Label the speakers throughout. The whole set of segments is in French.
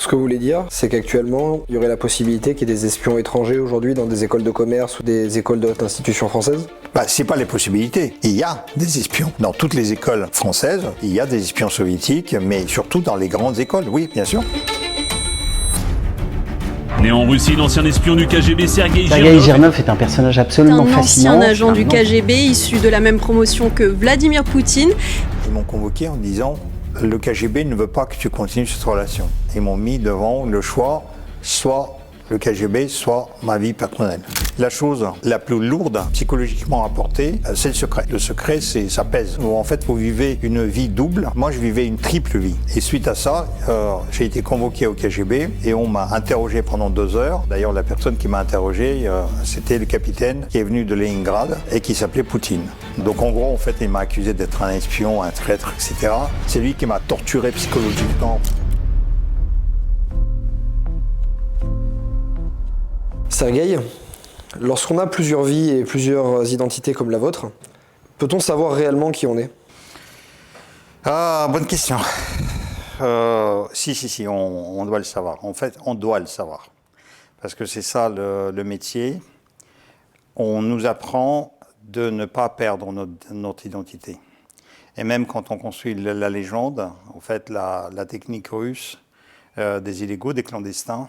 Speaker 1: Ce que vous voulez dire, c'est qu'actuellement, il y aurait la possibilité qu'il y ait des espions étrangers aujourd'hui dans des écoles de commerce ou des écoles d'autres institutions françaises?
Speaker 2: C'est pas les possibilités. Il y a des espions. Dans toutes les écoles françaises, il y a des espions soviétiques, mais surtout dans les grandes écoles, oui, bien sûr.
Speaker 3: Né en Russie, l'ancien espion du KGB
Speaker 4: Sergueï Girnov est un personnage absolument fascinant.
Speaker 5: Un ancien agent du KGB issu de la même promotion que Vladimir Poutine.
Speaker 2: Ils m'ont convoqué en disant « Le KGB ne veut pas que tu continues cette relation ». Ils m'ont mis devant le choix, soit le KGB, soit ma vie personnelle. La chose la plus lourde psychologiquement à porter, c'est le secret. Le secret, ça pèse. En fait, vous vivez une vie double. Moi, je vivais une triple vie. Et suite à ça, j'ai été convoqué au KGB et on m'a interrogé pendant 2 heures. D'ailleurs, la personne qui m'a interrogé, c'était le capitaine qui est venu de Leningrad et qui s'appelait Poutine. Donc en gros, en fait, il m'a accusé d'être un espion, un traître, etc. C'est lui qui m'a torturé psychologiquement.
Speaker 1: Sergueï, lorsqu'on a plusieurs vies et plusieurs identités comme la vôtre, peut-on savoir réellement qui on est?
Speaker 2: Bonne question. Si, on doit le savoir. En fait, on doit le savoir. Parce que c'est ça le métier. On nous apprend de ne pas perdre notre identité. Et même quand on construit la légende, en fait, la technique russe des illégaux, des clandestins,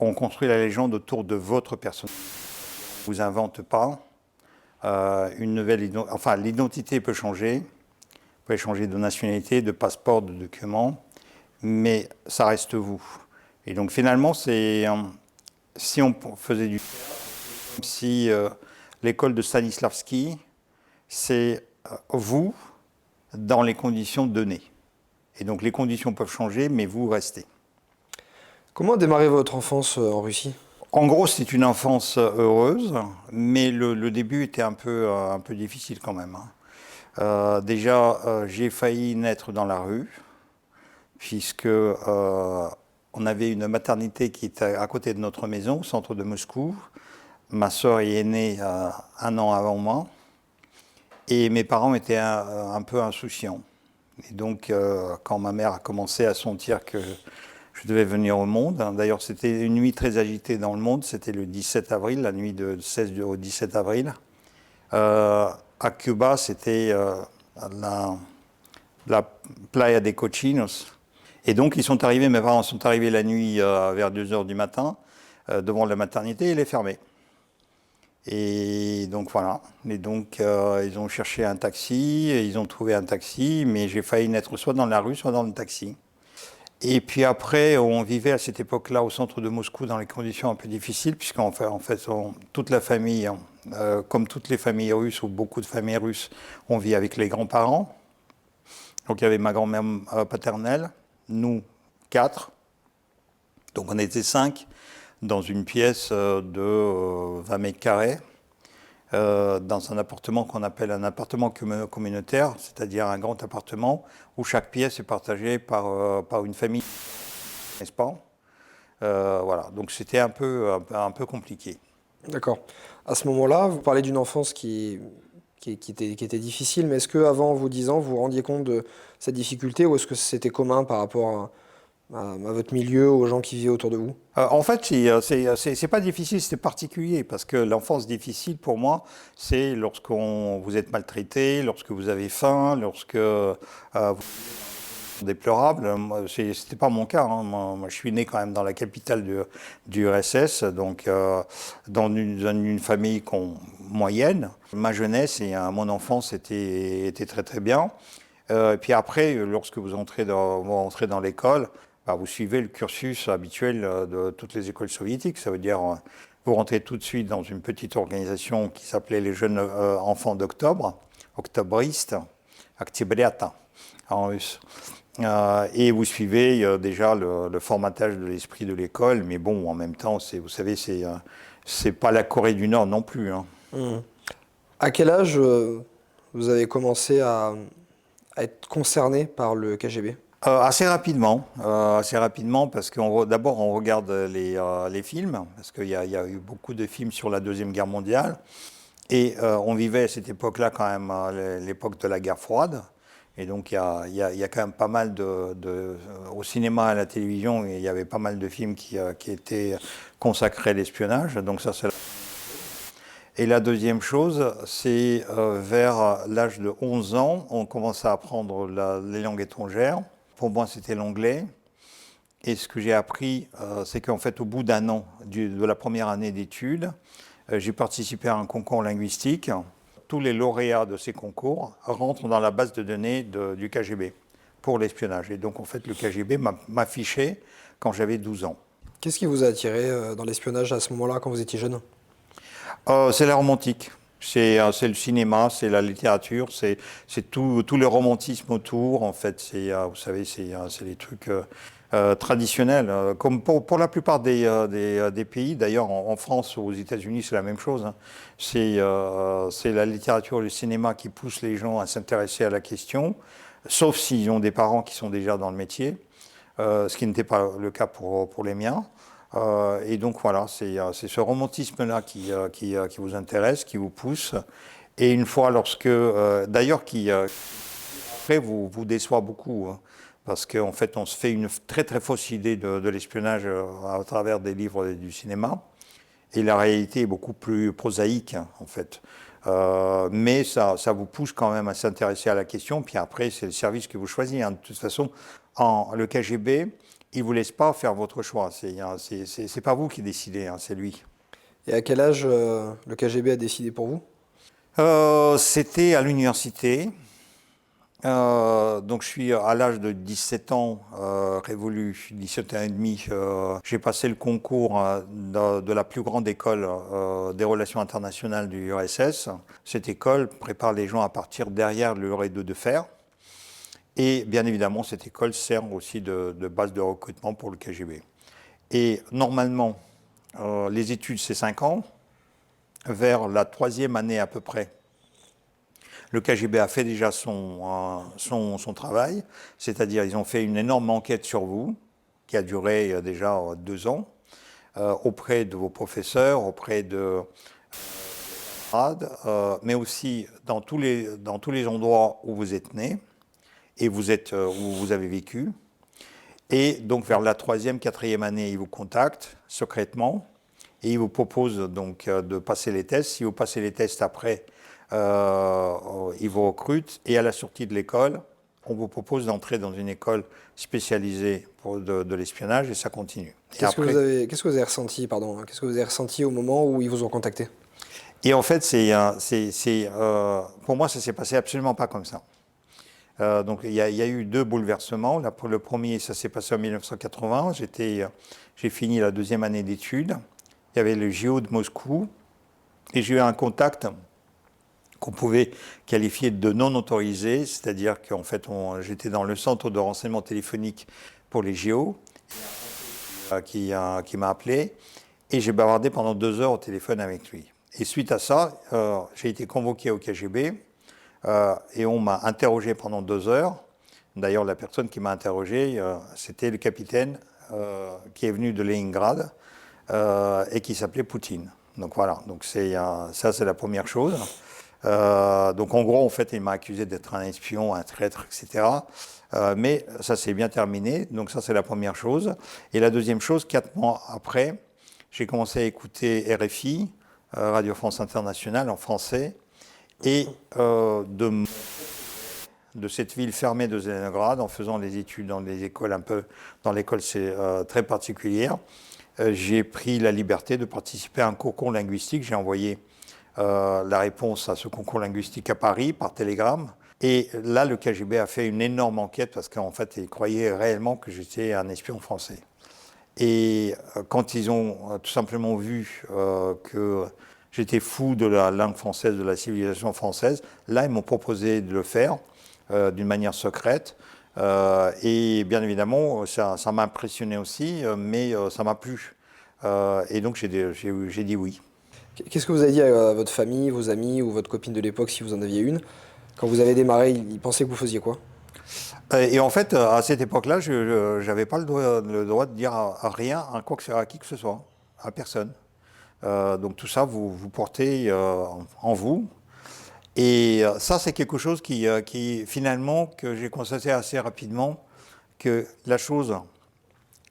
Speaker 2: on construit la légende autour de votre personne. On ne vous invente pas une nouvelle identité. Enfin, l'identité peut changer. Vous pouvez changer de nationalité, de passeport, de document, mais ça reste vous. Et donc finalement, si on faisait du... Si l'école de Stanislavski, c'est vous dans les conditions données. Et donc les conditions peuvent changer, mais vous restez.
Speaker 1: Comment a démarré votre enfance en Russie?
Speaker 2: En gros, c'est une enfance heureuse, mais le début était un peu difficile quand même. Déjà, j'ai failli naître dans la rue, puisque on avait une maternité qui était à côté de notre maison, au centre de Moscou. Ma sœur y est née 1 an avant moi, et mes parents étaient un peu insouciants. Et donc, quand ma mère a commencé à sentir que je devais venir au monde. D'ailleurs, c'était une nuit très agitée dans le monde. C'était le 17 avril, la nuit de 16 au 17 avril. À Cuba, c'était la Playa de Cochinos. Et donc, mes parents sont arrivés la nuit vers 2 heures du matin devant la maternité et elle est fermée. Et donc, voilà. Et donc, ils ont cherché un taxi, et ils ont trouvé un taxi, mais j'ai failli naître soit dans la rue, soit dans le taxi. Et puis après, on vivait à cette époque-là au centre de Moscou dans les conditions un peu difficiles, puisqu'en fait, toute la famille, comme toutes les familles russes, ou beaucoup de familles russes, on vit avec les grands-parents. Donc il y avait ma grand-mère paternelle, nous 4, donc on était 5 dans une pièce de 20 mètres carrés, dans un appartement qu'on appelle un appartement communautaire, c'est-à-dire un grand appartement où chaque pièce est partagée par une famille, n'est-ce pas? Voilà, donc c'était un peu compliqué.
Speaker 1: D'accord. À ce moment-là, vous parlez d'une enfance qui était difficile, mais est-ce qu'avant vos 10 ans, vous vous rendiez compte de cette difficulté ou est-ce que c'était commun par rapport à votre milieu, aux gens qui vivaient autour de vous?
Speaker 2: En fait, c'est pas difficile, c'est particulier, parce que l'enfance difficile, pour moi, c'est lorsque vous êtes maltraité, lorsque vous avez faim, lorsque vous êtes déplorable. C'était pas mon cas. Moi, je suis né quand même dans la capitale du RSS, donc dans une famille moyenne. Ma jeunesse et mon enfance étaient très très bien. Et puis après, lorsque vous entrez dans l'école, vous suivez le cursus habituel de toutes les écoles soviétiques. Ça veut dire, vous rentrez tout de suite dans une petite organisation qui s'appelait les Jeunes Enfants d'Octobre, octobristes, Oktyabriata en russe. Et vous suivez déjà le formatage de l'esprit de l'école, mais bon, en même temps, vous savez, c'est pas la Corée du Nord non plus.
Speaker 1: À quel âge vous avez commencé à être concerné par le KGB?
Speaker 2: Assez rapidement, parce que d'abord on regarde les films, parce qu'il y a eu beaucoup de films sur la Deuxième Guerre mondiale, et on vivait à cette époque-là quand même, l'époque de la guerre froide, Et donc, il y a quand même pas mal au cinéma et à la télévision, il y avait pas mal de films qui étaient consacrés à l'espionnage. Donc ça, c'est... Et la deuxième chose, c'est vers l'âge de 11 ans, on commence à apprendre les langues étrangères. Pour moi, c'était l'anglais. Et ce que j'ai appris, c'est qu'en fait, au bout d'un an de la première année d'études, j'ai participé à un concours linguistique. Tous les lauréats de ces concours rentrent dans la base de données du KGB pour l'espionnage. Et donc, en fait, le KGB m'a fiché quand j'avais 12 ans.
Speaker 1: Qu'est-ce qui vous a attiré dans l'espionnage à ce moment-là, quand vous étiez jeune?
Speaker 2: C'est la romantique. C'est le cinéma, c'est la littérature, c'est tout le romantisme autour. En fait, vous savez, c'est les trucs traditionnels. Comme pour la plupart des pays, d'ailleurs en France ou aux États-Unis, c'est la même chose. Hein. C'est la littérature, le cinéma qui pousse les gens à s'intéresser à la question, sauf s'ils ont des parents qui sont déjà dans le métier, ce qui n'était pas le cas pour les miens. Et donc voilà, c'est ce romantisme-là qui vous intéresse, qui vous pousse. Et une fois d'ailleurs, qui après vous déçoit beaucoup, hein, parce qu'en fait, on se fait une très très fausse idée de l'espionnage à travers des livres et du cinéma. Et la réalité est beaucoup plus prosaïque, hein, en fait. Mais ça vous pousse quand même à s'intéresser à la question. Puis après, c'est le service que vous choisissez. Hein. De toute façon, le KGB, il ne vous laisse pas faire votre choix. C'est pas vous qui décidez, hein, c'est lui.
Speaker 1: Et à quel âge le KGB a décidé pour vous?
Speaker 2: C'était à l'université. Donc je suis à l'âge de 17 ans, révolu, 17 ans et demi. J'ai passé le concours de la plus grande école des relations internationales du URSS. Cette école prépare les gens à partir derrière le rideau de fer. Et bien évidemment, cette école sert aussi de base de recrutement pour le KGB. Et normalement, les études, c'est 5 ans. Vers la 3e année à peu près, le KGB a fait déjà son travail, c'est-à-dire ils ont fait une énorme enquête sur vous, qui a duré déjà 2 ans, auprès de vos professeurs, auprès de mais aussi dans tous les endroits où vous êtes né et où vous avez vécu. Et donc vers la 3e, 4e année, ils vous contactent secrètement et ils vous proposent donc de passer les tests. Si vous passez les tests après, ils vous recrutent et à la sortie de l'école, on vous propose d'entrer dans une école spécialisée de l'espionnage et ça continue.
Speaker 1: Qu'est-ce que vous avez ressenti, pardon, qu'est-ce que vous avez ressenti au moment où ils vous ont contacté?
Speaker 2: Et en fait, pour moi, ça s'est passé absolument pas comme ça. Donc il y a eu 2 bouleversements. Le premier, ça s'est passé en 1980. J'ai fini la 2e année d'études. Il y avait le JO de Moscou et j'ai eu un contact qu'on pouvait qualifier de non autorisé, c'est-à-dire qu'en fait, j'étais dans le centre de renseignement téléphonique pour les JO, qui m'a appelé, et j'ai bavardé pendant 2 heures au téléphone avec lui. Et suite à ça, j'ai été convoqué au KGB, et on m'a interrogé pendant 2 heures. D'ailleurs, la personne qui m'a interrogé, c'était le capitaine qui est venu de Leningrad, et qui s'appelait Poutine. Donc voilà, donc ça c'est la première chose. Donc en gros, en fait, il m'a accusé d'être un espion, un traître, etc. Mais ça s'est bien terminé, donc ça c'est la première chose. Et la deuxième chose, 4 mois après, j'ai commencé à écouter RFI, Radio France Internationale en français, et de cette ville fermée de Leningrad, en faisant des études dans des écoles dans l'école c'est très particulière, j'ai pris la liberté de participer à un concours linguistique. J'ai envoyé la réponse à ce concours linguistique à Paris par télégramme. Et là, le KGB a fait une énorme enquête parce qu'en fait, ils croyaient réellement que j'étais un espion français. Et quand ils ont tout simplement vu que j'étais fou de la langue française, de la civilisation française, là, ils m'ont proposé de le faire d'une manière secrète. Et bien évidemment, ça m'a impressionné aussi, mais ça m'a plu. Et donc, j'ai dit oui.
Speaker 1: Qu'est-ce que vous avez dit à votre famille, vos amis ou votre copine de l'époque, si vous en aviez une? Quand vous avez démarré, ils pensaient que vous faisiez quoi?
Speaker 2: Et en fait, à cette époque-là, je n'avais pas le droit de dire à rien, à qui que ce soit, à personne. Donc tout ça, vous portez en vous. Et ça, c'est quelque chose qui finalement, que j'ai constaté assez rapidement, que la chose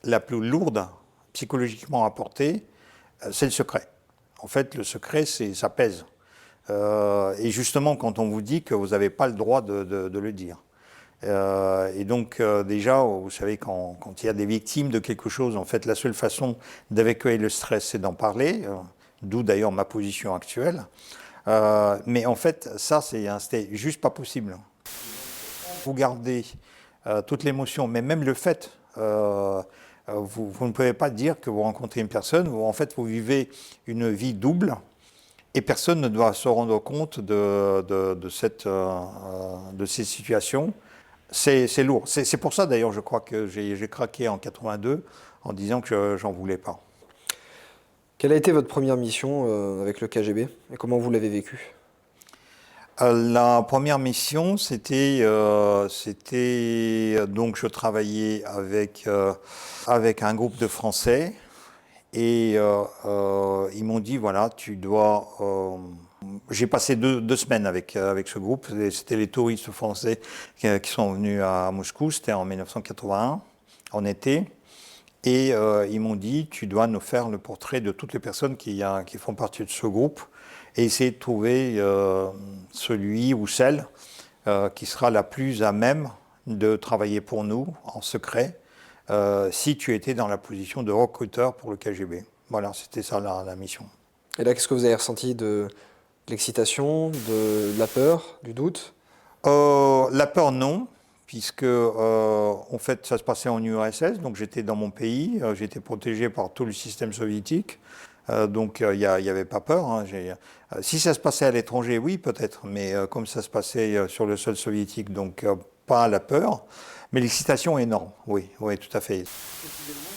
Speaker 2: la plus lourde psychologiquement à porter, c'est le secret. En fait, le secret, ça pèse. Et justement, quand on vous dit que vous n'avez pas le droit de le dire. Et donc, déjà, vous savez, quand il y a des victimes de quelque chose, en fait, la seule façon d'évacuer le stress, c'est d'en parler, d'où d'ailleurs ma position actuelle. Mais en fait, ça, c'était juste pas possible. Vous gardez toute l'émotion, mais même le fait, vous ne pouvez pas dire que vous rencontrez une personne, en fait, vous vivez une vie double, et personne ne doit se rendre compte de ces situations. C'est lourd. C'est pour ça, d'ailleurs, je crois que j'ai craqué en 82 en disant que j'en voulais pas.
Speaker 1: Quelle a été votre première mission avec le KGB et comment vous l'avez vécue?
Speaker 2: La première mission, c'était donc je travaillais avec un groupe de Français et ils m'ont dit voilà, tu dois. J'ai passé deux semaines avec ce groupe. C'était les touristes français qui sont venus à Moscou. C'était en 1981, en été. Et ils m'ont dit, tu dois nous faire le portrait de toutes les personnes qui font partie de ce groupe et essayer de trouver celui ou celle qui sera la plus à même de travailler pour nous en secret si tu étais dans la position de recruteur pour le KGB. Voilà, c'était ça la mission.
Speaker 1: Et là, qu'est-ce que vous avez ressenti de l'excitation, de la peur, du doute?
Speaker 2: La peur, non. Puisque, en fait, ça se passait en URSS, donc j'étais dans mon pays, j'étais protégé par tout le système soviétique, donc il n'y avait pas peur. Hein, si ça se passait à l'étranger, oui, peut-être, mais comme ça se passait sur le sol soviétique, donc pas la peur, mais l'excitation est énorme, oui, tout à fait.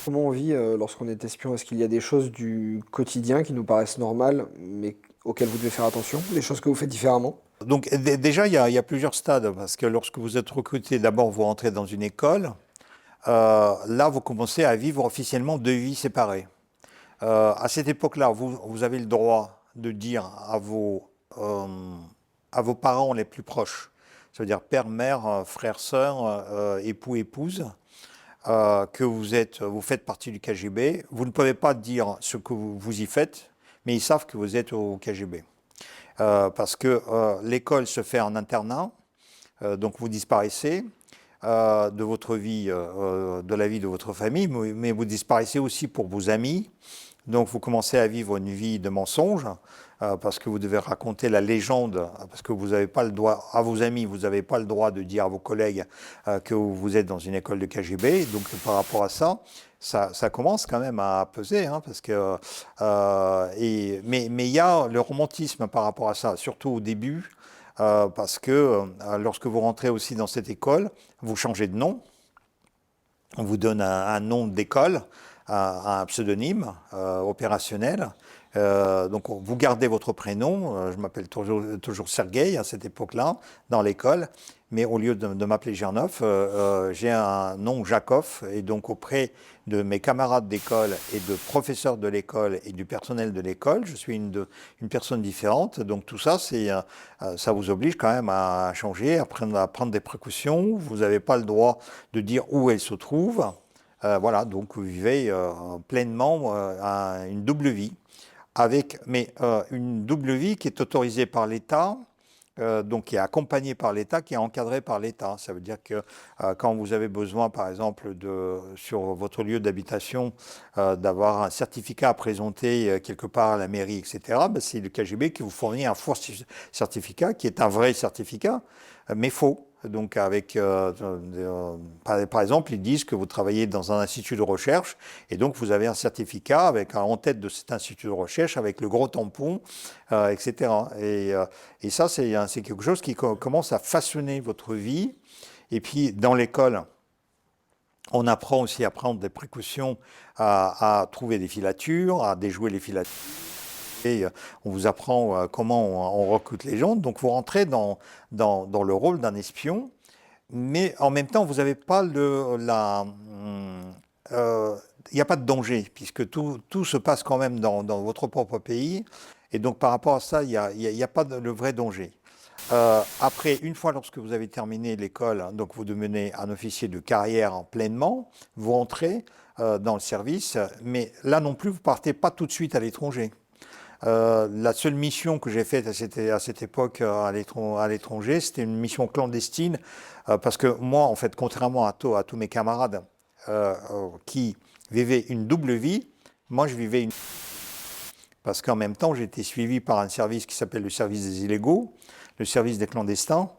Speaker 1: Comment on vit lorsqu'on est espion? Est-ce qu'il y a des choses du quotidien qui nous paraissent normales, mais auxquelles vous devez faire attention? Des choses que vous faites différemment?
Speaker 2: Donc déjà, il y a plusieurs stades, parce que lorsque vous êtes recruté, d'abord vous rentrez dans une école, là vous commencez à vivre officiellement deux vies séparées. À cette époque-là, vous avez le droit de dire à vos parents les plus proches, ça veut dire père, mère, frère, sœur, époux, épouse, que vous faites partie du KGB. Vous ne pouvez pas dire ce que vous y faites, mais ils savent que vous êtes au KGB. Parce que l'école se fait en internat, donc vous disparaissez de votre vie, de la vie de votre famille, mais vous disparaissez aussi pour vos amis. Donc vous commencez à vivre une vie de mensonge, parce que vous devez raconter la légende, parce que vous n'avez pas le droit, à vos amis, vous n'avez pas le droit de dire à vos collègues que vous êtes dans une école de KGB. Donc par rapport à ça commence quand même à peser, hein, parce que mais il y a le romantisme par rapport à ça, surtout au début, parce que lorsque vous rentrez aussi dans cette école, vous changez de nom, on vous donne un nom d'école, un pseudonyme opérationnel. Donc vous gardez votre prénom, je m'appelle toujours Sergueï à cette époque-là, dans l'école, mais au lieu de m'appeler Girnov, j'ai un nom Jakov, et donc auprès de mes camarades d'école et de professeurs de l'école et du personnel de l'école, je suis une personne différente, donc tout ça, ça vous oblige quand même à changer, à prendre des précautions, vous n'avez pas le droit de dire où elle se trouve, voilà, donc vous vivez pleinement une double vie. Mais une double vie qui est autorisée par l'État, donc qui est accompagnée par l'État, qui est encadrée par l'État. Ça veut dire que quand vous avez besoin, par exemple, sur votre lieu d'habitation, d'avoir un certificat à présenter quelque part à la mairie, etc., c'est le KGB qui vous fournit un faux certificat, qui est un vrai certificat, mais faux. Donc par exemple, ils disent que vous travaillez dans un institut de recherche et donc vous avez un certificat avec en tête de cet institut de recherche avec le gros tampon, etc. Et ça, c'est quelque chose qui commence à façonner votre vie. Et puis dans l'école, on apprend aussi à prendre des précautions, à trouver des filatures, à déjouer les filatures. Et on vous apprend comment on recrute les gens. Donc vous rentrez dans le rôle d'un espion, mais en même temps, vous n'avez pas il n'y a pas de danger, puisque tout se passe quand même dans votre propre pays. Et donc par rapport à ça, il n'y a pas le vrai danger. Après, une fois lorsque vous avez terminé l'école, donc vous devenez un officier de carrière pleinement, vous rentrez dans le service, mais là non plus, vous partez pas tout de suite à l'étranger. La seule mission que j'ai faite à cette époque à l'étranger, c'était une mission clandestine, parce que moi, en fait, contrairement à tous mes camarades qui vivaient une double vie, moi je vivais une... Parce qu'en même temps, j'étais suivi par un service qui s'appelle le service des illégaux, le service des clandestins.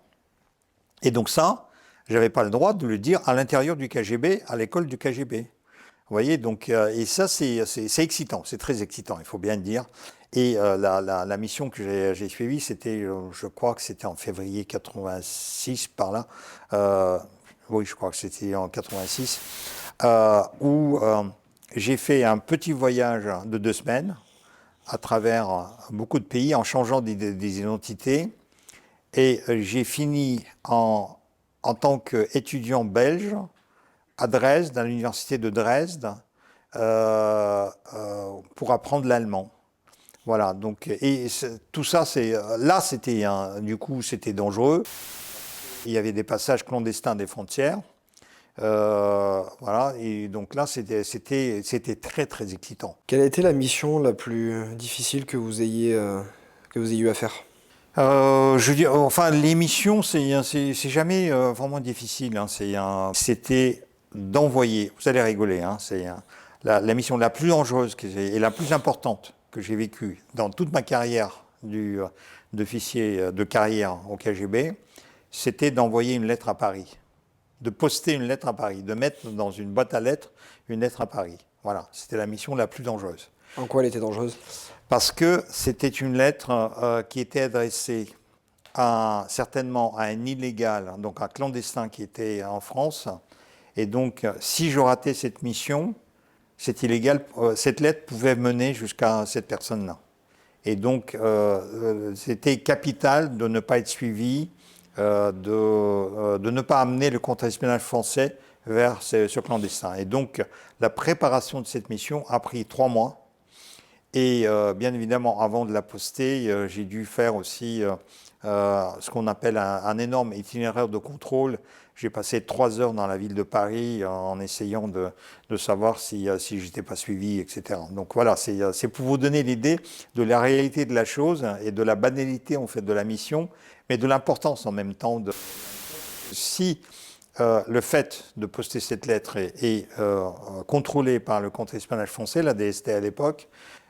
Speaker 2: Et donc ça, je n'avais pas le droit de le dire à l'intérieur du KGB, à l'école du KGB. Vous voyez, donc, et ça, c'est excitant, c'est très excitant, il faut bien le dire. Et la mission que j'ai suivie, c'était, je crois que c'était en février 86, par là. Oui, je crois que c'était en 86, où j'ai fait un petit voyage de 2 semaines à travers beaucoup de pays en changeant des identités. Et j'ai fini en tant qu'étudiant belge à Dresde, à l'université de Dresde, pour apprendre l'allemand. Voilà, donc, et tout ça, là, c'était, du coup, c'était dangereux. Il y avait des passages clandestins des frontières. Voilà, et donc là, c'était très, très excitant.
Speaker 1: Quelle a été la mission la plus difficile que vous ayez eu à faire?
Speaker 2: Je dis, enfin, les missions, c'est jamais vraiment difficile. Hein, c'était d'envoyer, vous allez rigoler, hein, c'est la mission la plus dangereuse et la plus importante que j'ai vécue dans toute ma carrière d'officier de carrière au KGB, c'était d'envoyer une lettre à Paris, de poster une lettre à Paris, de mettre dans une boîte à lettres une lettre à Paris. Voilà, c'était la mission la plus dangereuse.
Speaker 1: En quoi elle était dangereuse?
Speaker 2: Parce que c'était une lettre qui était adressée certainement à un illégal, donc un clandestin qui était en France. Et donc, si je ratais cette mission, cette lettre pouvait mener jusqu'à cette personne-là. Et donc, c'était capital de ne pas être suivi, de ne pas amener le contre-espionnage français vers ce clandestin. Et donc, la préparation de cette mission a pris 3 mois. Et bien évidemment, avant de la poster, j'ai dû faire aussi ce qu'on appelle un énorme itinéraire de contrôle. J'ai passé 3 heures dans la ville de Paris en essayant de savoir si je n'étais pas suivi, etc. Donc voilà, c'est pour vous donner l'idée de la réalité de la chose et de la banalité en fait de la mission, mais de l'importance en même temps. Si le fait de poster cette lettre est contrôlé par le contre-espionnage français, la DST à l'époque,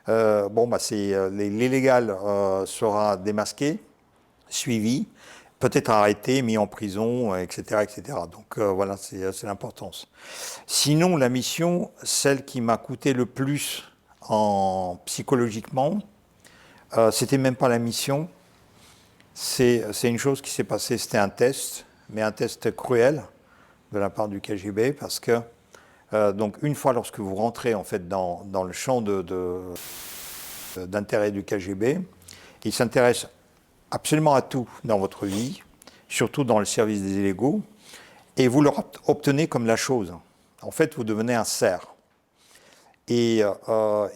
Speaker 2: l'illégal sera démasqué, suivi, peut-être arrêté, mis en prison, etc., etc. Donc voilà, c'est l'importance. Sinon, la mission, celle qui m'a coûté le plus psychologiquement, c'était même pas la mission. C'est une chose qui s'est passée, c'était un test, mais un test cruel de la part du KGB, parce que donc une fois lorsque vous rentrez en fait dans le champ d'intérêt du KGB, il s'intéresse absolument à tout dans votre vie, surtout dans le service des illégaux, et vous leur obtenez comme la chose. En fait, vous devenez un serf. Et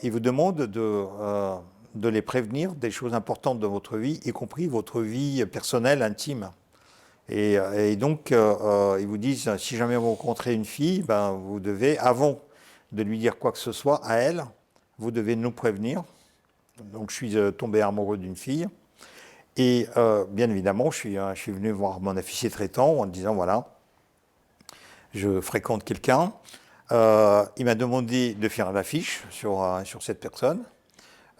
Speaker 2: il vous demande de les prévenir des choses importantes de votre vie, y compris votre vie personnelle, intime. Et donc, ils vous disent, si jamais vous rencontrez une fille, ben, vous devez, avant de lui dire quoi que ce soit à elle, vous devez nous prévenir. Donc, je suis tombé amoureux d'une fille. Et bien évidemment, je suis venu voir mon officier traitant en disant, voilà, je fréquente quelqu'un. Il m'a demandé de faire l'affiche sur cette personne,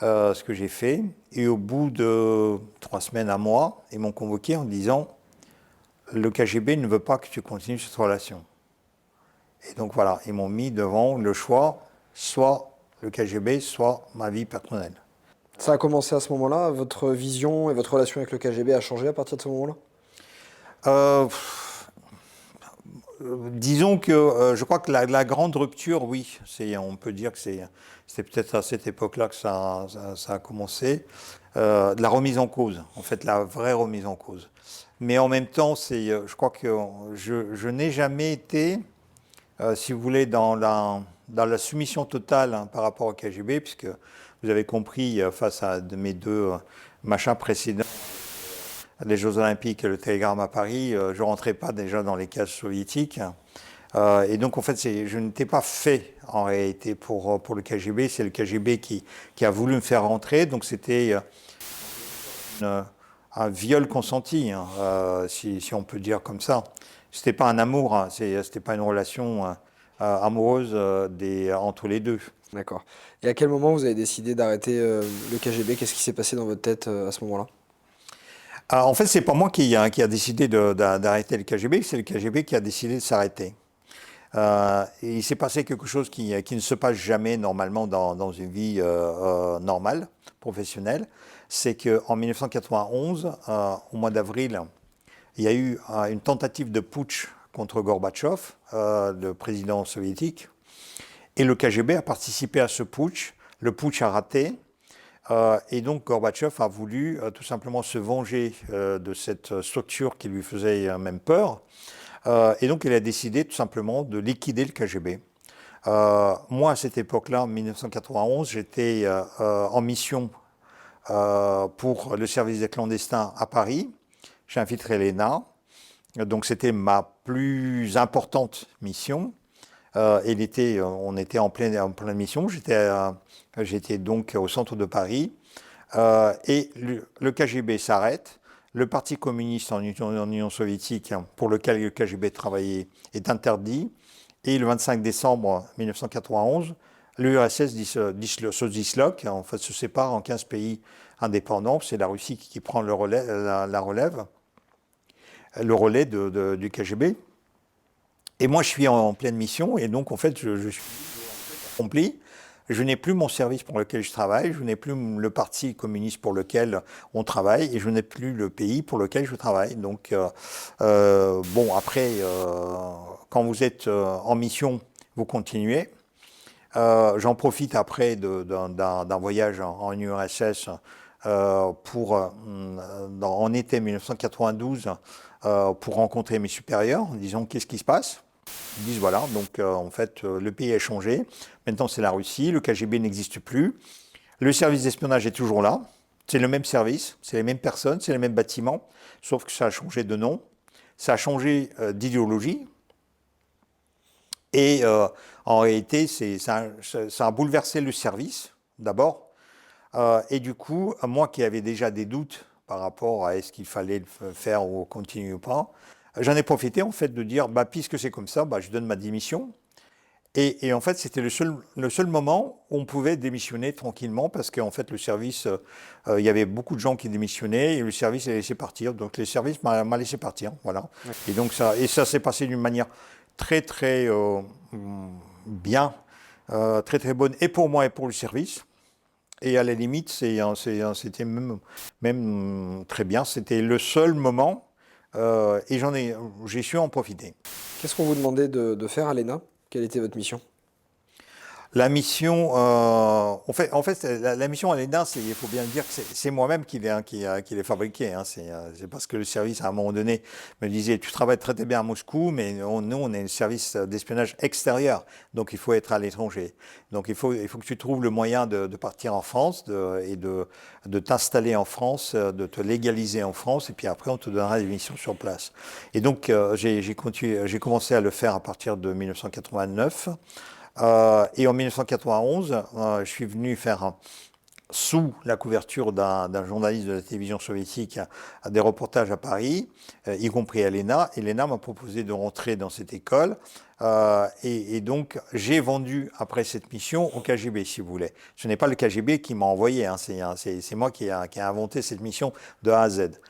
Speaker 2: ce que j'ai fait. Et au bout de 3 semaines, un mois, ils m'ont convoqué en disant, le KGB ne veut pas que tu continues cette relation. Et donc voilà, ils m'ont mis devant le choix, soit le KGB, soit ma vie personnelle.
Speaker 1: Ça a commencé à ce moment-là? Votre vision et votre relation avec le KGB a changé à partir de ce moment-là?
Speaker 2: Disons que je crois que la grande rupture, oui, on peut dire que c'est peut-être à cette époque-là que ça a commencé. De la remise en cause, en fait, la vraie remise en cause. Mais en même temps, je crois que je n'ai jamais été, si vous voulez, dans la soumission totale par rapport au KGB, puisque vous avez compris, face à mes 2 machins précédents, les Jeux Olympiques et le télégramme à Paris, je ne rentrais pas déjà dans les cases soviétiques. Et donc, en fait, je n'étais pas fait, en réalité, pour le KGB. C'est le KGB qui a voulu me faire rentrer. Donc, c'était un viol consenti, hein, si on peut dire comme ça. Ce n'était pas un amour, hein, ce n'était pas une relation amoureuse entre les deux.
Speaker 1: D'accord. Et à quel moment vous avez décidé d'arrêter le KGB? Qu'est-ce qui s'est passé dans votre tête à ce moment-là?
Speaker 2: En fait, c'est pas moi qui a décidé d'arrêter le KGB, c'est le KGB qui a décidé de s'arrêter. Et il s'est passé quelque chose qui ne se passe jamais normalement dans une vie normale, professionnelle. C'est qu'en 1991, au mois d'avril, il y a eu une tentative de putsch contre Gorbatchev, le président soviétique. Et le KGB a participé à ce putsch. Le putsch a raté. Et donc Gorbatchev a voulu tout simplement se venger de cette structure qui lui faisait même peur. Et donc il a décidé tout simplement de liquider le KGB. Moi, à cette époque-là, en 1991, j'étais en mission pour le service des clandestins à Paris. J'ai infiltré l'ENA. Donc c'était ma plus importante mission. On était en pleine mission. J'étais donc au centre de Paris. Et le KGB s'arrête. Le Parti communiste en Union soviétique, pour lequel le KGB travaillait, est interdit. Et le 25 décembre 1991, l'URSS se disloque, en fait se sépare en 15 pays indépendants. C'est la Russie qui prend le relais du KGB. Et moi, je suis en pleine mission, et donc en fait, je suis accompli. Je n'ai plus mon service pour lequel je travaille, je n'ai plus le parti communiste pour lequel on travaille, et je n'ai plus le pays pour lequel je travaille. Donc, bon, après, quand vous êtes en mission, vous continuez. J'en profite après d'un voyage en URSS en été 1992 pour rencontrer mes supérieurs en disant qu'est-ce qui se passe. Ils disent voilà, donc en fait le pays a changé, maintenant c'est la Russie, le KGB n'existe plus, le service d'espionnage est toujours là, c'est le même service, c'est les mêmes personnes, c'est les mêmes bâtiments, sauf que ça a changé de nom, ça a changé d'idéologie, et en réalité ça a bouleversé le service d'abord, et du coup, moi qui avais déjà des doutes par rapport à est-ce qu'il fallait le faire ou continuer ou pas, j'en ai profité en fait de dire, puisque c'est comme ça, je donne ma démission. Et en fait, c'était le seul moment où on pouvait démissionner tranquillement parce qu'en fait, le service, il y avait beaucoup de gens qui démissionnaient et le service les laissé partir. Donc, le service m'a laissé partir, voilà. Ouais. Et donc ça s'est passé d'une manière très très bien, très très bonne et pour moi et pour le service. Et à la limite, c'était même très bien. C'était le seul moment. Et j'ai su en profiter.
Speaker 1: Qu'est-ce qu'on vous demandait de faire à l'ENA? Quelle était votre mission?
Speaker 2: La mission, en fait, la mission à l'ENA, il faut bien dire que c'est moi-même qui l'ai fabriquée. Hein. C'est parce que le service, à un moment donné, me disait, tu travailles très bien à Moscou, mais nous, on est un service d'espionnage extérieur, donc il faut être à l'étranger. Donc il faut que tu trouves le moyen de partir en France et de t'installer en France, de te légaliser en France, et puis après, on te donnera des missions sur place. Et donc, j'ai commencé à le faire à partir de 1989. Et en 1991, je suis venu faire, sous la couverture d'un journaliste de la télévision soviétique, des reportages à Paris, y compris à l'ENA. Et l'ENA m'a proposé de rentrer dans cette école. Et donc, j'ai vendu, après cette mission, au KGB, si vous voulez. Ce n'est pas le KGB qui m'a envoyé, hein, c'est moi qui ai inventé cette mission de A à Z.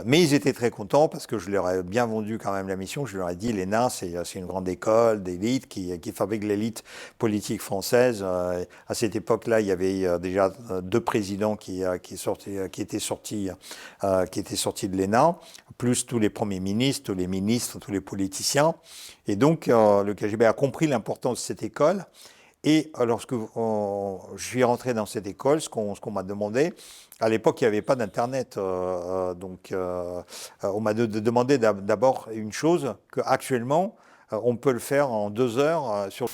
Speaker 2: Mais ils étaient très contents parce que je leur ai bien vendu quand même la mission. Je leur ai dit, l'ENA, c'est une grande école d'élite qui fabrique l'élite politique française. À cette époque-là, il y avait déjà 2 présidents qui étaient sortis de l'ENA, plus tous les premiers ministres, tous les ministres, tous les politiciens. Et donc, le KGB a compris l'importance de cette école. Et lorsque je suis rentré dans cette école, ce qu'on m'a demandé, à l'époque, il n'y avait pas d'Internet. Donc, on m'a demandé d'abord une chose, qu'actuellement, on peut le faire en 2 heures sur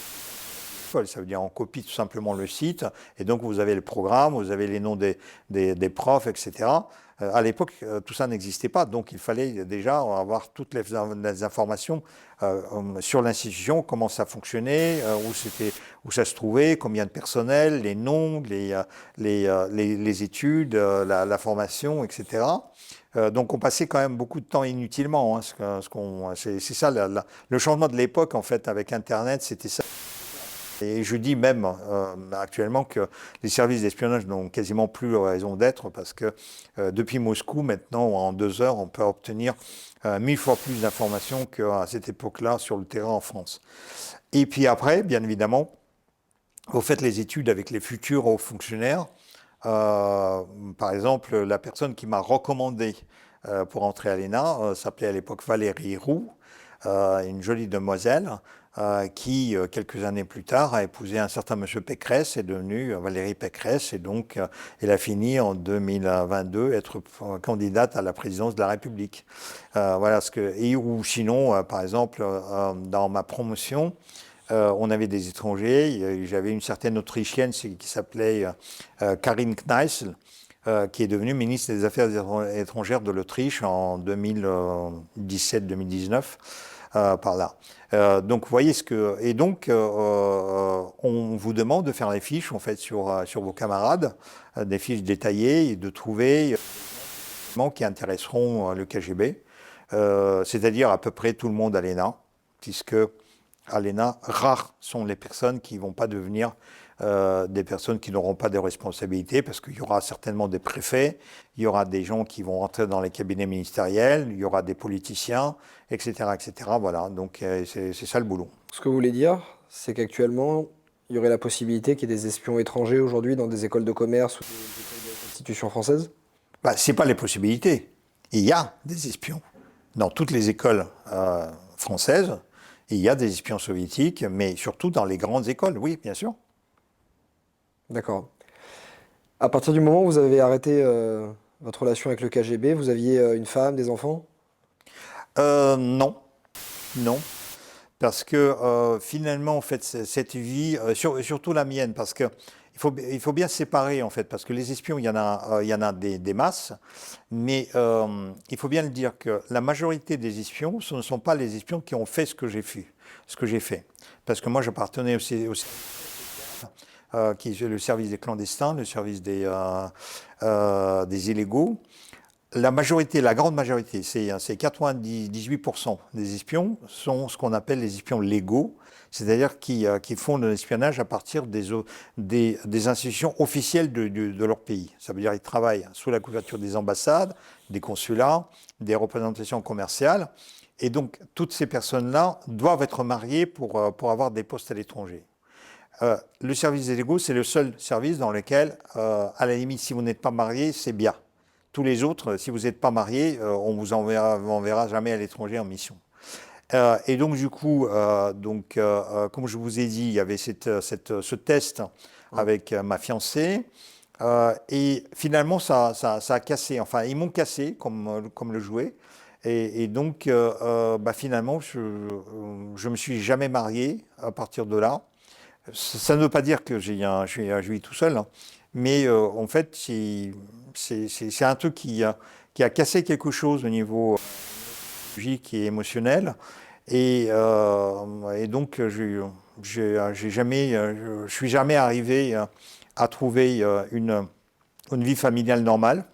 Speaker 2: l'école. Ça veut dire on copie tout simplement le site. Et donc, vous avez le programme, vous avez les noms des profs, etc. À l'époque, tout ça n'existait pas, donc il fallait déjà avoir toutes les informations sur l'institution, comment ça fonctionnait, où ça se trouvait, combien de personnel, les noms, les études, la formation, etc. Donc on passait quand même beaucoup de temps inutilement. Hein, c'est ça, le changement de l'époque, en fait, avec Internet, c'était ça. Et je dis même actuellement que les services d'espionnage n'ont quasiment plus raison d'être parce que depuis Moscou, maintenant, en 2 heures, on peut obtenir 1000 fois plus d'informations qu'à cette époque-là sur le terrain en France. Et puis après, bien évidemment, vous faites les études avec les futurs hauts fonctionnaires. Par exemple, la personne qui m'a recommandé pour entrer à l'ENA s'appelait à l'époque Valérie Roux, une jolie demoiselle qui, quelques années plus tard, a épousé un certain monsieur Pécresse, est devenue Valérie Pécresse, et donc elle a fini en 2022 être candidate à la présidence de la République. Voilà ou sinon, par exemple, dans ma promotion, on avait des étrangers. J'avais une certaine Autrichienne qui s'appelait Karin Kneißl, qui est devenue ministre des Affaires étrangères de l'Autriche en 2017-2019, par là. Donc, vous voyez Et donc, on vous demande de faire des fiches, en fait, sur vos camarades, des fiches détaillées, et de trouver qui intéresseront le KGB, c'est-à-dire à peu près tout le monde à l'ENA, puisque à l'ENA, rares sont les personnes qui ne vont pas devenir des personnes qui n'auront pas de responsabilités, parce qu'il y aura certainement des préfets, il y aura des gens qui vont rentrer dans les cabinets ministériels, il y aura des politiciens, etc. etc. Voilà, donc c'est ça le boulot.
Speaker 1: Ce que vous voulez dire, c'est qu'actuellement, il y aurait la possibilité qu'il y ait des espions étrangers aujourd'hui dans des écoles de commerce ou des institutions françaises?
Speaker 2: Ce n'est pas les possibilités. Il y a des espions. Dans toutes les écoles françaises, il y a des espions soviétiques, mais surtout dans les grandes écoles, oui, bien sûr.
Speaker 1: D'accord. À partir du moment où vous avez arrêté votre relation avec le KGB, vous aviez une femme, des enfants?
Speaker 2: Non. Non. Parce que finalement, en fait, cette vie, surtout la mienne, parce que il faut bien séparer, en fait, parce que les espions, il y en a des masses, mais il faut bien le dire que la majorité des espions, ce ne sont pas les espions qui ont fait ce que j'ai fait. Parce que moi, j'appartenais aussi qui est le service des clandestins, le service des illégaux. La grande majorité, c'est 98% des espions sont ce qu'on appelle les espions légaux, c'est-à-dire qui font de l'espionnage à partir des institutions officielles de leur pays. Ça veut dire qu'ils travaillent sous la couverture des ambassades, des consulats, des représentations commerciales. Et donc, toutes ces personnes-là doivent être mariées pour avoir des postes à l'étranger. Le service des légaux, c'est le seul service dans lequel, à la limite, si vous n'êtes pas marié, c'est bien. Tous les autres, si vous n'êtes pas marié, on vous enverra jamais à l'étranger en mission. Et donc, du coup, comme je vous ai dit, il y avait ce test avec ma fiancée. Et finalement, ça a cassé. Enfin, ils m'ont cassé comme le jouet. Et donc, finalement, je me suis jamais marié à partir de là. Ça ne veut pas dire que je suis tout seul, hein, mais en fait, c'est un truc qui a cassé quelque chose au niveau psychologique et émotionnel. Et donc, je suis jamais arrivé à trouver une vie familiale normale.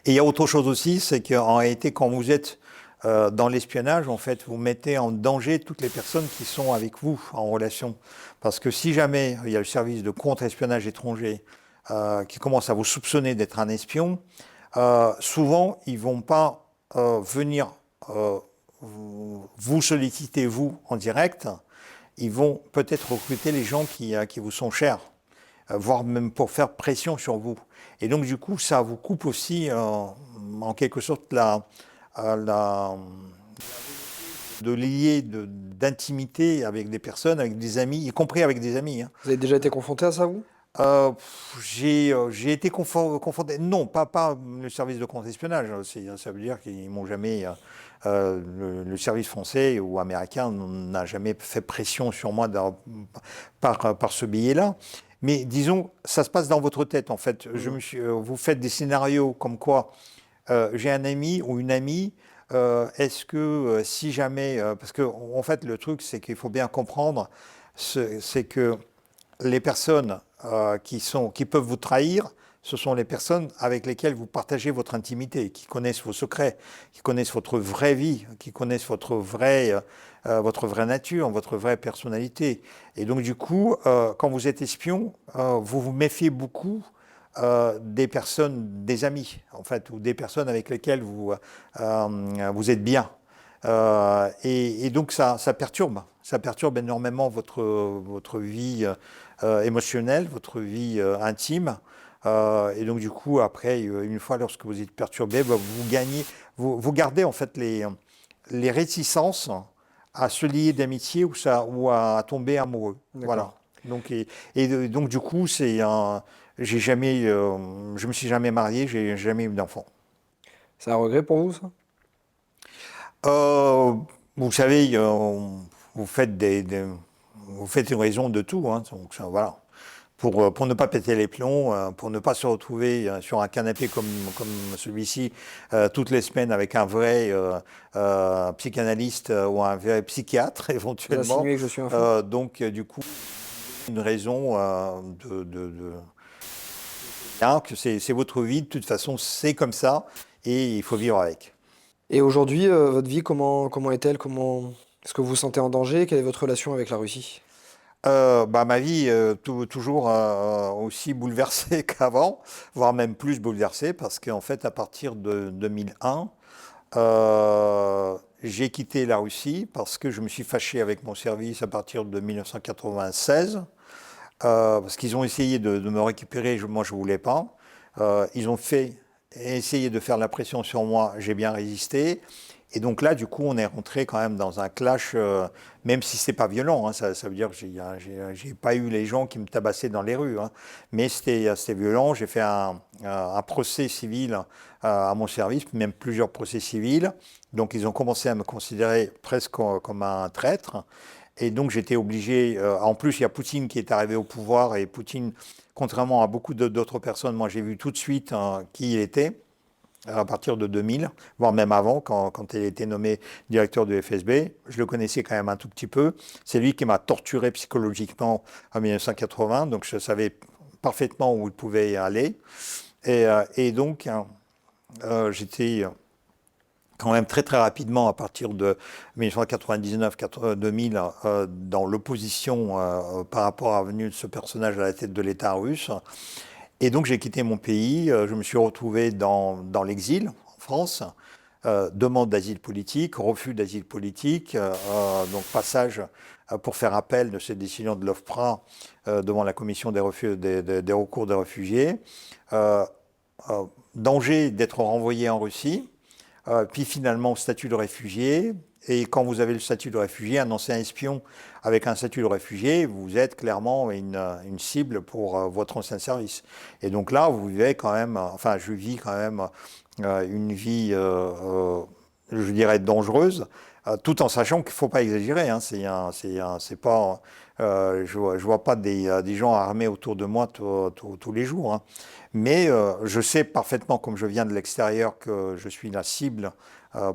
Speaker 2: Et il y a autre chose aussi, c'est qu'en réalité, quand vous êtes dans l'espionnage, en fait, vous mettez en danger toutes les personnes qui sont avec vous en relation. Parce que si jamais il y a le service de contre-espionnage étranger qui commence à vous soupçonner d'être un espion, souvent, ils ne vont pas venir vous solliciter, vous, en direct. Ils vont peut-être recruter les gens qui vous sont chers, voire même pour faire pression sur vous. Et donc, du coup, ça vous coupe aussi, en quelque sorte, de lier d'intimité avec des personnes, avec des amis, y compris avec des amis. Hein.
Speaker 1: Vous avez déjà été confronté à ça, vous?
Speaker 2: J'ai été confronté, non, pas le service de contre-espionnage, ça veut dire qu'ils m'ont jamais, le service français ou américain n'a jamais fait pression sur moi par ce biais-là. Mais disons, ça se passe dans votre tête, en fait. Vous faites des scénarios comme quoi j'ai un ami ou une amie. Est-ce que si jamais, parce que en fait le truc c'est qu'il faut bien comprendre, c'est que les personnes qui peuvent vous trahir, ce sont les personnes avec lesquelles vous partagez votre intimité, qui connaissent vos secrets, qui connaissent votre vraie vie, qui connaissent votre vraie nature, votre vraie personnalité. Et donc du coup, quand vous êtes espion, vous vous méfiez beaucoup des personnes, des amis, en fait, ou des personnes avec lesquelles vous êtes bien. Et donc ça perturbe énormément votre vie émotionnelle, votre vie intime. Et donc du coup, après, une fois lorsque vous êtes perturbé, vous gardez en fait les réticences à se lier d'amitié ou à tomber amoureux. Voilà. Donc du coup, je me suis jamais marié, j'ai jamais eu d'enfant.
Speaker 1: C'est un regret pour vous, ça?
Speaker 2: Vous savez, vous faites une raison de tout, hein, donc voilà. Pour ne pas péter les plombs, pour ne pas se retrouver sur un canapé comme celui-ci toutes les semaines avec un vrai psychanalyste ou un vrai psychiatre éventuellement.
Speaker 1: Vous insinuez que je suis un fou.
Speaker 2: Donc du coup, une raison hein, que c'est votre vie, de toute façon c'est comme ça et il faut vivre avec.
Speaker 1: Et aujourd'hui, votre vie, comment est-elle? Est-ce que vous vous sentez en danger? Quelle est votre relation avec la Russie?
Speaker 2: Ma vie toujours aussi bouleversée qu'avant, voire même plus bouleversée, parce qu'en fait, à partir de 2001, j'ai quitté la Russie parce que je me suis fâché avec mon service à partir de 1996, parce qu'ils ont essayé de me récupérer, moi je ne voulais pas. Ils ont essayé de faire la pression sur moi, j'ai bien résisté. Et donc là, du coup, on est rentré quand même dans un clash, même si c'est pas violent, hein, ça veut dire que j'ai pas eu les gens qui me tabassaient dans les rues, hein, mais c'était violent. J'ai fait un procès civil à mon service, même plusieurs procès civils. Donc ils ont commencé à me considérer presque comme un traître. Et donc j'étais obligé, en plus il y a Poutine qui est arrivé au pouvoir, et Poutine, contrairement à beaucoup d'autres personnes, moi j'ai vu tout de suite qui il était, à partir de 2000, voire même avant, quand il était nommé directeur du FSB. Je le connaissais quand même un tout petit peu. C'est lui qui m'a torturé psychologiquement en 1980, donc je savais parfaitement où il pouvait aller. Et donc, j'étais quand même très très rapidement, à partir de 1999-2000, dans l'opposition par rapport à la venue de ce personnage à la tête de l'État russe. Et donc j'ai quitté mon pays, je me suis retrouvé dans l'exil en France, demande d'asile politique, refus d'asile politique, donc passage pour faire appel de cette décision de l'OFPRA devant la commission des recours des réfugiés, danger d'être renvoyé en Russie, puis finalement statut de réfugié. Et quand vous avez le statut de réfugié, un ancien espion avec un statut de réfugié, vous êtes clairement une cible pour votre ancien service. Et donc là, vous vivez quand même, enfin je vis quand même une vie, je dirais, dangereuse, tout en sachant qu'il ne faut pas exagérer. Hein. C'est pas, je vois pas des gens armés autour de moi tous les jours. Hein. Mais je sais parfaitement, comme je viens de l'extérieur, que je suis la cible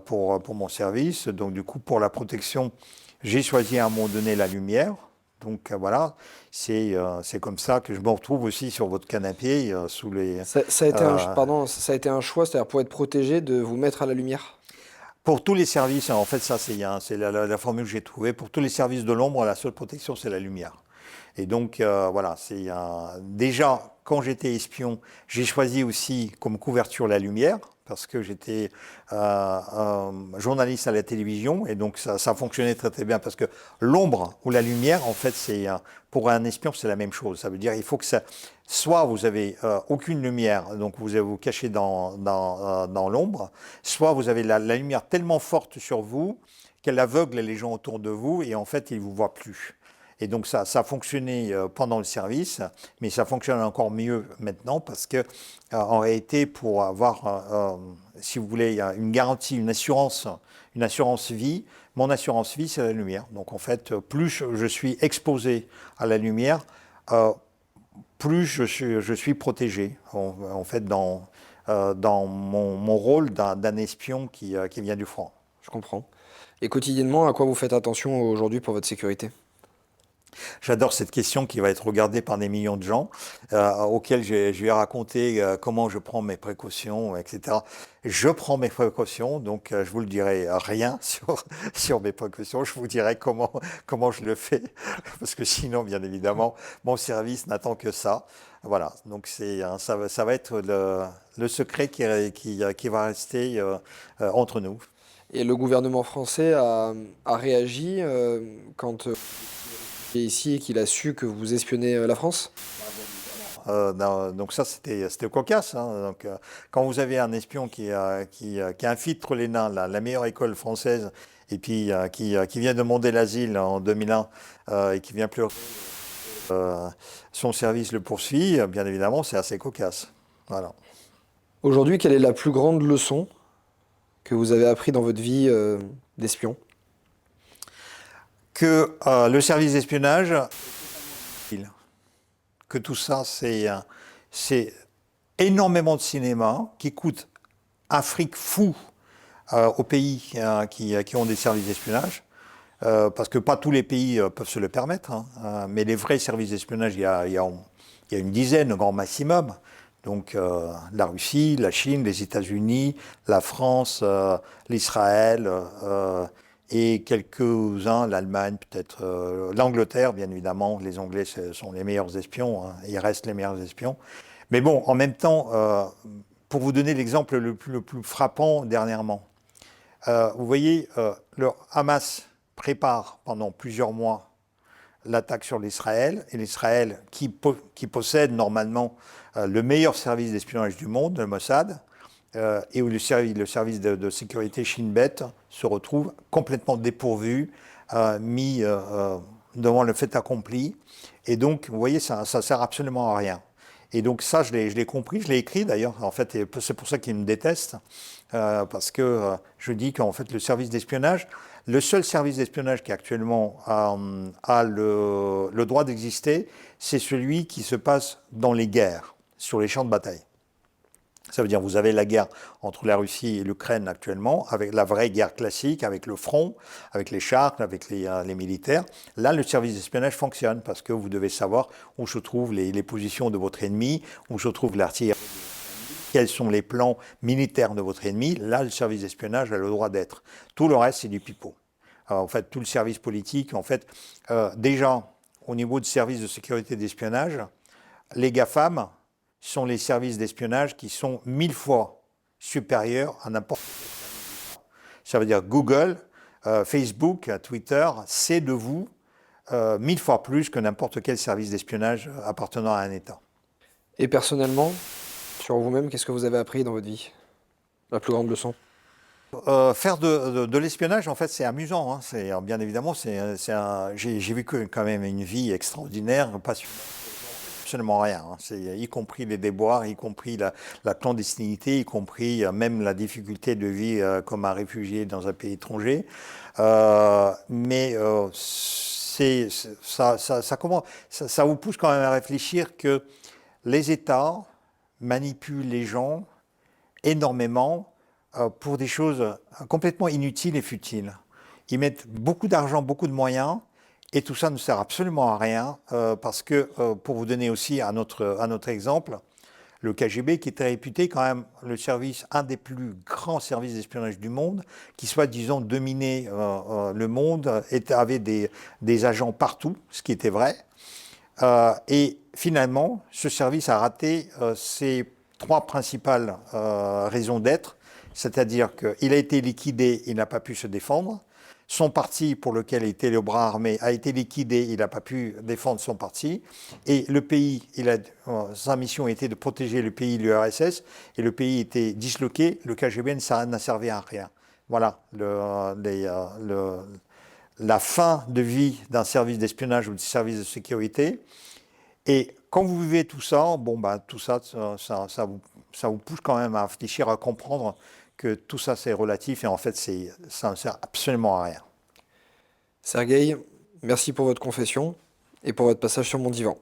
Speaker 2: pour mon service. Donc du coup, pour la protection, j'ai choisi à un moment donné la lumière. Donc voilà, c'est comme ça que je me retrouve aussi sur votre canapé sous les...
Speaker 1: Ça a été ça a été un choix, c'est-à-dire pour être protégé, de vous mettre à la lumière?
Speaker 2: Pour tous les services, en fait, ça c'est la formule que j'ai trouvée. Pour tous les services de l'ombre, la seule protection, c'est la lumière. Et donc voilà, déjà quand j'étais espion, j'ai choisi aussi comme couverture la lumière, parce que j'étais journaliste à la télévision, et donc ça fonctionnait très très bien, parce que l'ombre ou la lumière, en fait, pour un espion, c'est la même chose. Ça veut dire il faut que soit vous avez aucune lumière, donc vous vous cachez dans l'ombre, soit vous avez la lumière tellement forte sur vous qu'elle aveugle les gens autour de vous, et en fait, ils ne vous voient plus. Et donc ça a fonctionné pendant le service, mais ça fonctionne encore mieux maintenant, parce que en réalité, pour avoir, si vous voulez, une garantie, une assurance vie, mon assurance vie, c'est la lumière. Donc en fait, plus je suis exposé à la lumière, plus je suis protégé, en fait, dans mon rôle d'un espion qui vient du front.
Speaker 1: Je comprends. Et quotidiennement, à quoi vous faites attention aujourd'hui pour votre sécurité?
Speaker 2: J'adore cette question qui va être regardée par des millions de gens, auxquels je vais raconter comment je prends mes précautions, etc. Je prends mes précautions, donc je vous le dirai rien sur mes précautions, je vous dirai comment je le fais, parce que sinon, bien évidemment, mon service n'attend que ça. Voilà, donc ça va être le secret qui va rester entre nous.
Speaker 1: Et le gouvernement français a réagi quand il est ici et qu'il a su que vous espionnez la France?
Speaker 2: Donc ça, c'était cocasse, hein. Donc, quand vous avez un espion qui infiltre les nains, la meilleure école française, et puis qui vient demander l'asile en 2001 et qui vient plus son service le poursuit, bien évidemment, c'est assez cocasse. Voilà.
Speaker 1: Aujourd'hui, quelle est la plus grande leçon que vous avez appris dans votre vie d'espion?
Speaker 2: Que le service d'espionnage, que tout ça, c'est énormément de cinéma qui coûte un fric fou aux pays qui ont des services d'espionnage, parce que pas tous les pays peuvent se le permettre, hein, mais les vrais services d'espionnage, il y a une dizaine au grand maximum. Donc la Russie, la Chine, les États-Unis, la France, l'Israël, et quelques-uns, l'Allemagne, peut-être l'Angleterre, bien évidemment. Les Anglais sont les meilleurs espions, hein, ils restent les meilleurs espions. Mais bon, en même temps, pour vous donner l'exemple le plus frappant dernièrement, vous voyez, le Hamas prépare pendant plusieurs mois l'attaque sur l'Israël, et l'Israël qui possède normalement le meilleur service d'espionnage du monde, le Mossad, et où le service de sécurité Shin Bet se retrouve complètement dépourvu, mis devant le fait accompli. Et donc, vous voyez, ça sert absolument à rien. Et donc ça, je l'ai compris, je l'ai écrit d'ailleurs, en fait, et c'est pour ça qu'ils me détestent, parce que je dis qu'en fait, le service d'espionnage, le seul service d'espionnage qui actuellement a le droit d'exister, c'est celui qui se passe dans les guerres, sur les champs de bataille. Ça veut dire que vous avez la guerre entre la Russie et l'Ukraine actuellement, avec la vraie guerre classique, avec le front, avec les chars, avec les militaires. Là, le service d'espionnage fonctionne parce que vous devez savoir où se trouvent les positions de votre ennemi, où se trouve l'artillerie, quels sont les plans militaires de votre ennemi. Là, le service d'espionnage a le droit d'être. Tout le reste, c'est du pipeau. En fait, tout le service politique, en fait, déjà, au niveau du service de sécurité d'espionnage, les GAFAM sont les services d'espionnage qui sont 1000 fois supérieurs à n'importe quel. Ça veut dire Google, Facebook, Twitter, c'est de vous 1000 fois plus que n'importe quel service d'espionnage appartenant à un État.
Speaker 1: Et personnellement, sur vous-même, qu'est-ce que vous avez appris dans votre vie? La plus grande leçon?
Speaker 2: Faire de l'espionnage, en fait, c'est amusant, hein. Bien évidemment, j'ai vécu quand même une vie extraordinaire, passionnante. Absolument rien, hein. Y compris les déboires, y compris la clandestinité, y compris même la difficulté de vie comme un réfugié dans un pays étranger. Mais ça vous pousse quand même à réfléchir que les États manipulent les gens énormément pour des choses complètement inutiles et futiles. Ils mettent beaucoup d'argent, beaucoup de moyens. Et tout ça ne sert absolument à rien, parce que, pour vous donner aussi un autre exemple, le KGB, qui était réputé quand même un des plus grands services d'espionnage du monde, qui soi-disant dominait le monde, avait des agents partout, ce qui était vrai. Et finalement, ce service a raté ses 3 principales raisons d'être, c'est-à-dire qu'il a été liquidé, il n'a pas pu se défendre. Son parti, pour lequel était le bras armé, a été liquidé, il n'a pas pu défendre son parti. Et le pays, sa mission était de protéger le pays, l'URSS, et le pays était disloqué, le KGB n'a servi à rien. Voilà la fin de vie d'un service d'espionnage ou de service de sécurité. Et quand vous vivez tout ça, tout ça, ça vous pousse quand même à réfléchir, à comprendre que tout ça c'est relatif et en fait ça ne sert absolument à rien.
Speaker 1: Sergueï, merci pour votre confession et pour votre passage sur mon divan.